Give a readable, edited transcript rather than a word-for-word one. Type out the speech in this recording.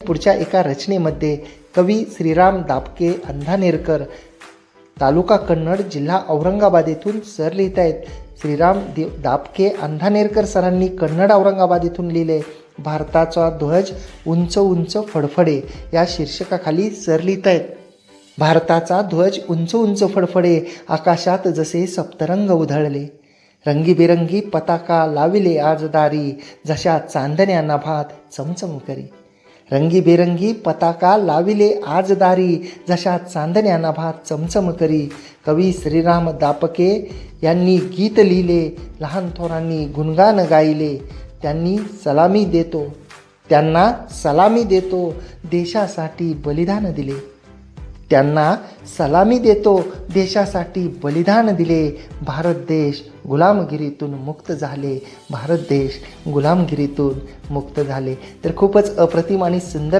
पुढच्या एका रचनेमध्ये कवी श्रीराम दापके अंधानेरकर, तालुका कन्नड, जिल्हा औरंगाबाद येथून सर लिहित आहेत. श्रीराम दापके अंधानेरकर सरांनी कन्नड, औरंगाबाद येथून लिहिले. भारताचा ध्वज उंच उंच फडफडे या शीर्षकाखाली सर लिहित आहेत. भारताचा ध्वज उंच उंच फडफडे, आकाशात जसे सप्तरंग उधळले. रंगीबेरंगी पताका लाविले आज दारी, जशा चांदण्या नभात चमचम करी. रंगीबेरंगी पताका लाविले आज दारी, जशा चांदण्या नभात चमचम करी. कवी श्रीराम दापके यांनी गीत लिहिले, लहान थोरांनी गुणगान गायले. त्यांना सलामी देतो देशासाठी बलिदान दिले. त्यांना सलामी देतो देशासाठी बलिदान दिले. भारत देश गुलामगिरीतून मुक्त झाले. भारत देश गुलामगिरीतून मुक्त झाले. तर खूपच अप्रतिम आणि सुंदर